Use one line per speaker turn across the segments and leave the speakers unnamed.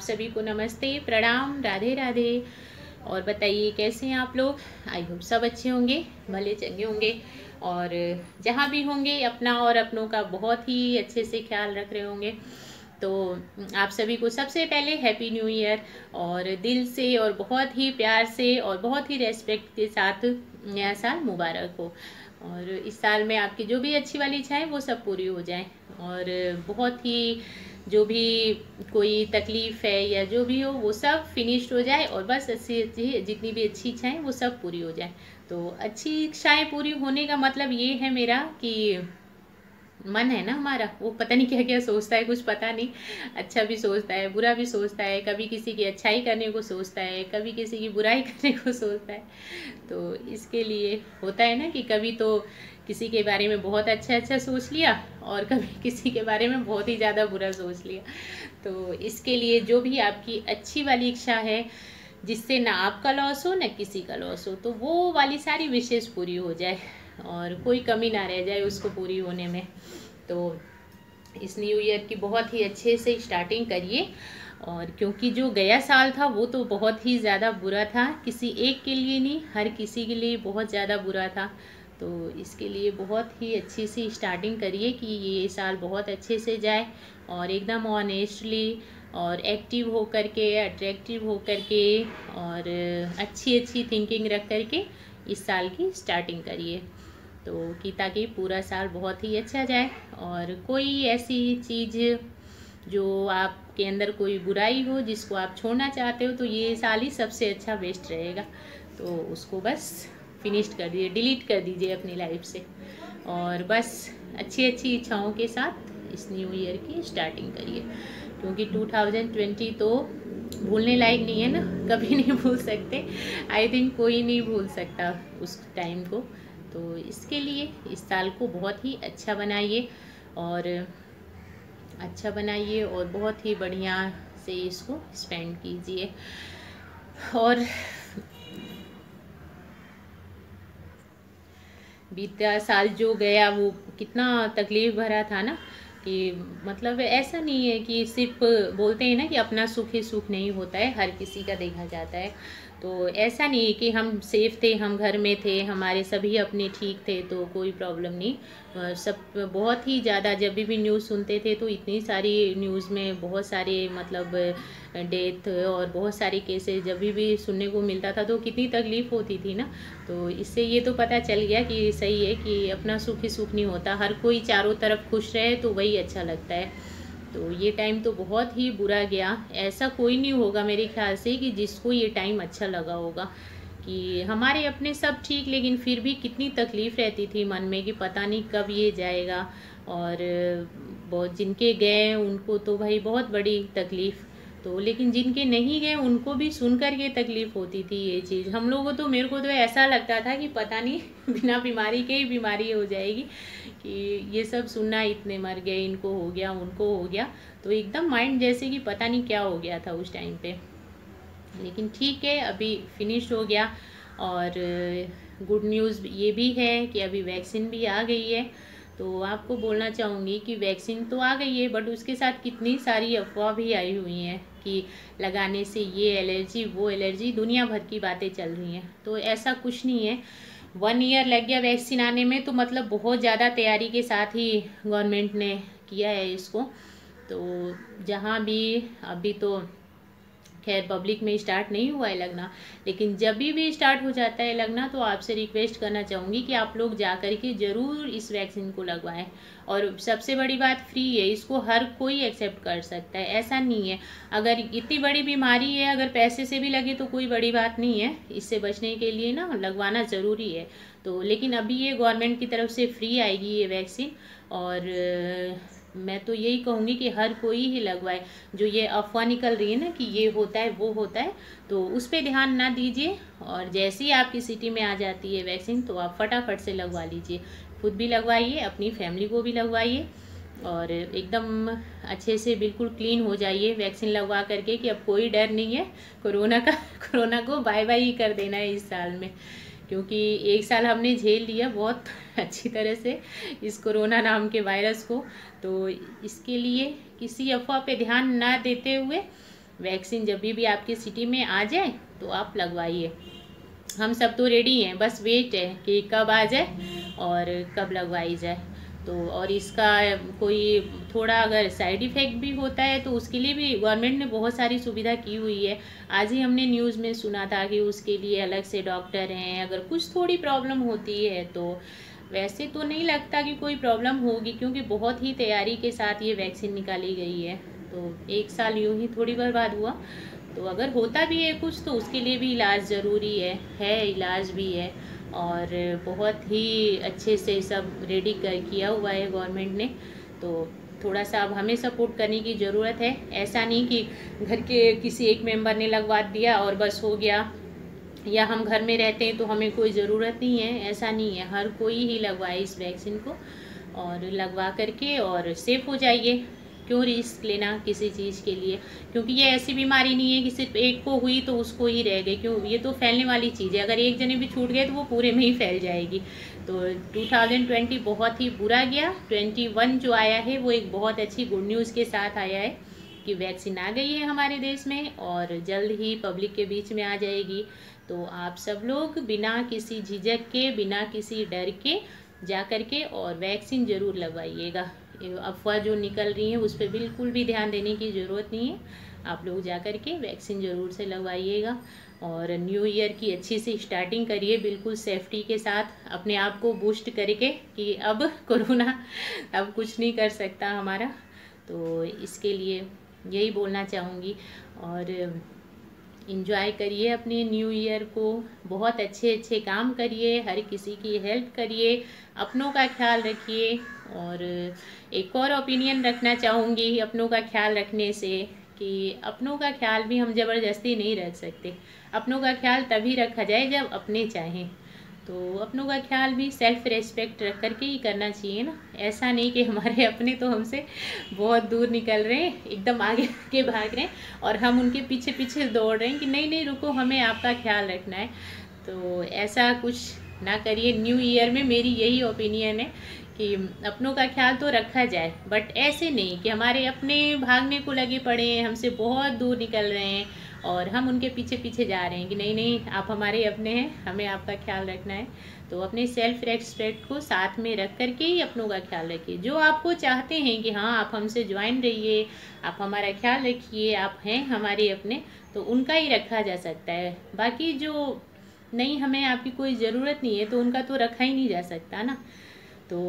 सभी को नमस्ते, प्रणाम, राधे राधे। और बताइए कैसे हैं आप लोग। आई होप सब अच्छे होंगे, भले चंगे होंगे और जहाँ भी होंगे अपना और अपनों का बहुत ही अच्छे से ख्याल रख रहे होंगे। तो आप सभी को सबसे पहले हैप्पी न्यू ईयर और दिल से और बहुत ही प्यार से और बहुत ही रेस्पेक्ट के साथ नया साल मुबारक हो। और इस साल में आपकी जो भी अच्छी वाली इच्छाएं वो सब पूरी हो जाएं और बहुत ही जो भी कोई तकलीफ़ है या जो भी हो वो सब फिनिश्ड हो जाए और बस अच्छी अच्छी जितनी भी अच्छी इच्छाएं वो सब पूरी हो जाए। तो अच्छी इच्छाएं पूरी होने का मतलब ये है मेरा कि मन है ना हमारा, वो पता नहीं क्या क्या सोचता है, कुछ पता नहीं। अच्छा भी सोचता है, बुरा भी सोचता है, कभी किसी की अच्छाई करने को सोचता है, कभी किसी की बुराई करने को सोचता है। तो इसके लिए होता है ना कि कभी तो किसी के बारे में बहुत अच्छा अच्छा सोच लिया और कभी किसी के बारे में बहुत ही ज़्यादा बुरा सोच लिया। तो इसके लिए जो भी आपकी अच्छी वाली इच्छा है जिससे ना आपका लॉस हो ना किसी का लॉस हो, तो वो वाली सारी विशेष पूरी हो जाए और कोई कमी ना रह जाए उसको पूरी होने में। तो इस न्यू ईयर की बहुत ही अच्छे से स्टार्टिंग करिए। और क्योंकि जो गया साल था वो तो बहुत ही ज़्यादा बुरा था, किसी एक के लिए नहीं, हर किसी के लिए बहुत ज़्यादा बुरा था। तो इसके लिए बहुत ही अच्छी सी स्टार्टिंग करिए कि ये साल बहुत अच्छे से जाए और एकदम ऑनेस्टली और एक्टिव हो करके, अट्रैक्टिव हो करके और अच्छी अच्छी थिंकिंग रख करके इस साल की स्टार्टिंग करिए। तो कि ताकि पूरा साल बहुत ही अच्छा जाए और कोई ऐसी चीज़ जो आपके अंदर कोई बुराई हो जिसको आप छोड़ना चाहते हो, तो ये साल ही सबसे अच्छा बेस्ट रहेगा। तो उसको बस फिनिश्ड कर दीजिए, डिलीट कर दीजिए अपनी लाइफ से और बस अच्छी अच्छी इच्छाओं के साथ इस न्यू ईयर की स्टार्टिंग करिए। क्योंकि 2020 तो भूलने लायक नहीं है ना, कभी नहीं भूल सकते। आई थिंक कोई नहीं भूल सकता उस टाइम को। तो इसके लिए इस साल को बहुत ही अच्छा बनाइए और बहुत ही बढ़िया से इसको स्पेंड कीजिए। और बीता साल जो गया वो कितना तकलीफ़ भरा था ना, कि मतलब ऐसा नहीं है कि सिर्फ बोलते हैं ना कि अपना सुख ही सुख नहीं होता है, हर किसी का देखा जाता है। तो ऐसा नहीं है कि हम सेफ थे, हम घर में थे, हमारे सभी अपने ठीक थे तो कोई प्रॉब्लम नहीं। सब बहुत ही ज़्यादा जब भी न्यूज़ सुनते थे तो इतनी सारी न्यूज़ में बहुत सारे मतलब डेथ और बहुत सारे केसेस जब भी सुनने को मिलता था तो कितनी तकलीफ़ होती थी ना। तो इससे ये तो पता चल गया कि सही है कि अपना सुख ही सुख नहीं होता, हर कोई चारों तरफ खुश रहे तो वही अच्छा लगता है। तो ये टाइम तो बहुत ही बुरा गया, ऐसा कोई नहीं होगा मेरे ख्याल से कि जिसको ये टाइम अच्छा लगा होगा। कि हमारे अपने सब ठीक, लेकिन फिर भी कितनी तकलीफ़ रहती थी मन में कि पता नहीं कब ये जाएगा। और बहुत जिनके गए उनको तो भाई बहुत बड़ी तकलीफ़, तो लेकिन जिनके नहीं गए उनको भी सुनकर के तकलीफ़ होती थी ये चीज़। हम लोगों तो, मेरे को तो ऐसा लगता था कि पता नहीं बिना बीमारी के ही बीमारी हो जाएगी, कि ये सब सुनना इतने मर गए, इनको हो गया, उनको हो गया, तो एकदम माइंड जैसे कि पता नहीं क्या हो गया था उस टाइम पे। लेकिन ठीक है, अभी फिनिश हो गया। और गुड न्यूज़ ये भी है कि अभी वैक्सीन भी आ गई है। तो आपको बोलना चाहूँगी कि वैक्सीन तो आ गई है बट उसके साथ कितनी सारी अफवाह भी आई हुई हैं कि लगाने से ये एलर्जी वो एलर्जी, दुनिया भर की बातें चल रही हैं। तो ऐसा कुछ नहीं है। 1 ईयर लग गया वैक्सीन आने में, तो मतलब बहुत ज़्यादा तैयारी के साथ ही गवर्नमेंट ने किया है इसको। तो जहाँ भी अभी तो खैर पब्लिक में स्टार्ट नहीं हुआ है लगना, लेकिन जब भी स्टार्ट हो जाता है लगना तो आपसे रिक्वेस्ट करना चाहूँगी कि आप लोग जा कर के ज़रूर इस वैक्सीन को लगवाएं। और सबसे बड़ी बात फ्री है, इसको हर कोई एक्सेप्ट कर सकता है, ऐसा नहीं है। अगर इतनी बड़ी बीमारी है, अगर पैसे से भी लगे तो कोई बड़ी बात नहीं है, इससे बचने के लिए ना लगवाना ज़रूरी है। तो लेकिन अभी ये गवर्नमेंट की तरफ से फ्री आएगी ये वैक्सीन। और मैं तो यही कहूँगी कि हर कोई ही लगवाए। जो ये अफवाह निकल रही है ना कि ये होता है वो होता है, तो उस पर ध्यान ना दीजिए। और जैसे ही आपकी सिटी में आ जाती है वैक्सीन तो आप फटाफट से लगवा लीजिए, खुद भी लगवाइए, अपनी फैमिली को भी लगवाइए और एकदम अच्छे से बिल्कुल क्लीन हो जाइए वैक्सीन लगवा करके, कि अब कोई डर नहीं है कोरोना का। कोरोना को बाय बाय ही कर देना है इस साल में, क्योंकि एक साल हमने झेल लिया बहुत अच्छी तरह से इस कोरोना नाम के वायरस को। तो इसके लिए किसी अफवाह पे ध्यान ना देते हुए वैक्सीन जब भी आपकी सिटी में आ जाए तो आप लगवाइए। हम सब तो रेडी हैं, बस वेट है कि कब आ जाए और कब लगवाई जाए। तो और इसका कोई थोड़ा अगर साइड इफ़ेक्ट भी होता है तो उसके लिए भी गवर्नमेंट ने बहुत सारी सुविधा की हुई है। आज ही हमने न्यूज़ में सुना था कि उसके लिए अलग से डॉक्टर हैं, अगर कुछ थोड़ी प्रॉब्लम होती है तो। वैसे तो नहीं लगता कि कोई प्रॉब्लम होगी, क्योंकि बहुत ही तैयारी के साथ ये वैक्सीन निकाली गई है। तो 1 साल यूँ ही थोड़ी बर्बाद हुआ। तो अगर होता भी है कुछ तो उसके लिए भी इलाज ज़रूरी है इलाज भी है। और बहुत ही अच्छे से सब रेडी कर किया हुआ है गवर्नमेंट ने। तो थोड़ा सा अब हमें सपोर्ट करने की ज़रूरत है। ऐसा नहीं कि घर के किसी एक मेंबर ने लगवा दिया और बस हो गया, या हम घर में रहते हैं तो हमें कोई ज़रूरत नहीं है, ऐसा नहीं है। हर कोई ही लगवाए इस वैक्सीन को, और लगवा करके और सेफ़ हो जाइए। क्यों रिस्क लेना किसी चीज़ के लिए, क्योंकि ये ऐसी बीमारी नहीं है कि सिर्फ एक को हुई तो उसको ही रह गई। क्यों, ये तो फैलने वाली चीज़ है। अगर एक जने भी छूट गए तो वो पूरे में ही फैल जाएगी। तो 2020 बहुत ही बुरा गया। 21 जो आया है वो एक बहुत अच्छी गुड न्यूज़ के साथ आया है कि वैक्सीन आ गई है हमारे देश में और जल्द ही पब्लिक के बीच में आ जाएगी। तो आप सब लोग बिना किसी झिझक के, बिना किसी डर के जा कर के और वैक्सीन ज़रूर लगवाइएगा। अफवाह जो निकल रही हैं उस पर बिल्कुल भी ध्यान देने की ज़रूरत नहीं है। आप लोग जा कर के वैक्सीन ज़रूर से लगवाइएगा। और न्यू ईयर की अच्छी सी स्टार्टिंग करिए, बिल्कुल सेफ्टी के साथ, अपने आप को बूस्ट करके कि अब कोरोना अब कुछ नहीं कर सकता हमारा। तो इसके लिए यही बोलना चाहूँगी। और इंजॉय करिए अपने न्यू ईयर को, बहुत अच्छे अच्छे काम करिए, हर किसी की हेल्प करिए, अपनों का ख्याल रखिए। और एक और ओपिनियन रखना चाहूँगी अपनों का ख्याल रखने से, कि अपनों का ख्याल भी हम ज़बरदस्ती नहीं रख सकते। अपनों का ख्याल तभी रखा जाए जब अपने चाहें। तो अपनों का ख्याल भी सेल्फ रेस्पेक्ट रख करके ही करना चाहिए ना। ऐसा नहीं कि हमारे अपने तो हमसे बहुत दूर निकल रहे हैं, एकदम आगे के भाग रहे हैं और हम उनके पीछे पीछे दौड़ रहे हैं कि नहीं नहीं रुको, हमें आपका ख्याल रखना है। तो ऐसा कुछ ना करिए। न्यू ईयर में मेरी यही ओपिनियन है कि अपनों का ख्याल तो रखा जाए, बट ऐसे नहीं कि हमारे अपने भागने को लगे पड़े हैं, हमसे बहुत दूर निकल रहे हैं और हम उनके पीछे पीछे जा रहे हैं कि नहीं नहीं आप हमारे अपने हैं, हमें आपका ख्याल रखना है। तो अपने सेल्फ रेस्पेक्ट को साथ में रख करके ही अपनों का ख्याल रखिए। जो आपको चाहते हैं कि हाँ आप हमसे ज्वाइन रहिए, आप हमारा ख्याल रखिए, आप हैं हमारे अपने, तो उनका ही रखा जा सकता है। बाकी जो नहीं, हमें आपकी कोई ज़रूरत नहीं है तो उनका तो रखा ही नहीं जा सकता ना। तो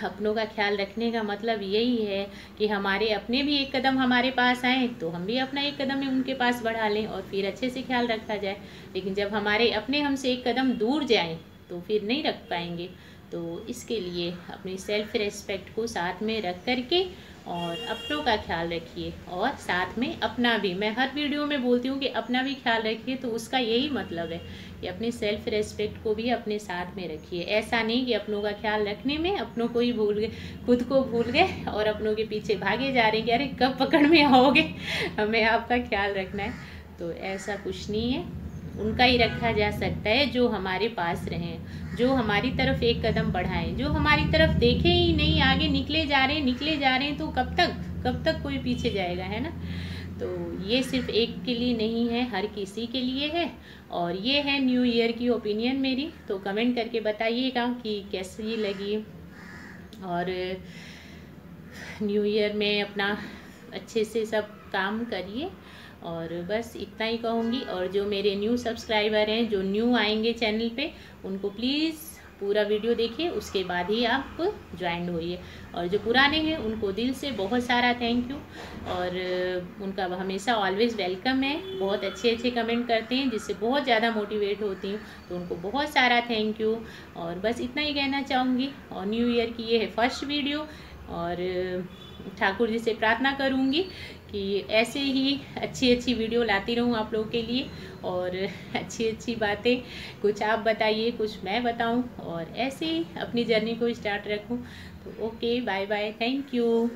अपनों का ख्याल रखने का मतलब यही है कि हमारे अपने भी एक कदम हमारे पास आएँ तो हम भी अपना एक कदम उनके पास बढ़ा लें और फिर अच्छे से ख्याल रखा जाए। लेकिन जब हमारे अपने हमसे एक कदम दूर जाएं तो फिर नहीं रख पाएंगे। तो इसके लिए अपनी सेल्फ रेस्पेक्ट को साथ में रख करके और अपनों का ख्याल रखिए, और साथ में अपना भी, मैं हर वीडियो में बोलती हूँ कि अपना भी ख्याल रखिए। तो उसका यही मतलब है कि अपनी सेल्फ रेस्पेक्ट को भी अपने साथ में रखिए। ऐसा नहीं कि अपनों का ख्याल रखने में अपनों को ही भूल गए, खुद को भूल गए और अपनों के पीछे भागे जा रहे हैं कि अरे कब पकड़ में आओगे, हमें आपका ख्याल रखना है। तो ऐसा कुछ नहीं है, उनका ही रखा जा सकता है जो हमारे पास रहें, जो हमारी तरफ एक कदम बढ़ाएं, जो हमारी तरफ देखें ही नहीं, आगे निकले जा रहे हैं। तो कब तक कोई पीछे जाएगा, है ना। तो ये सिर्फ एक के लिए नहीं है, हर किसी के लिए है। और ये है न्यू ईयर की ओपिनियन मेरी। तो कमेंट करके बताइएगा कि कैसी लगी। और न्यू ईयर में अपना अच्छे से सब काम करिए। और बस इतना ही कहूँगी। और जो मेरे न्यू सब्सक्राइबर हैं, जो न्यू आएंगे चैनल पे, उनको प्लीज़ पूरा वीडियो देखिए, उसके बाद ही आप ज्वाइन होइए। और जो पुराने हैं उनको दिल से बहुत सारा थैंक यू, और उनका हमेशा ऑलवेज़ वेलकम है। बहुत अच्छे अच्छे कमेंट करते हैं जिससे बहुत ज़्यादा मोटिवेट होती हूँ, तो उनको बहुत सारा थैंक यू। और बस इतना ही कहना चाहूँगी। और न्यू ईयर की ये है फर्स्ट वीडियो, और ठाकुर जी से प्रार्थना करूँगी कि ऐसे ही अच्छी अच्छी वीडियो लाती रहूँ आप लोगों के लिए, और अच्छी अच्छी बातें कुछ आप बताइए, कुछ मैं बताऊँ, और ऐसे ही अपनी जर्नी को स्टार्ट रखूँ। तो okay, bye bye, thank you.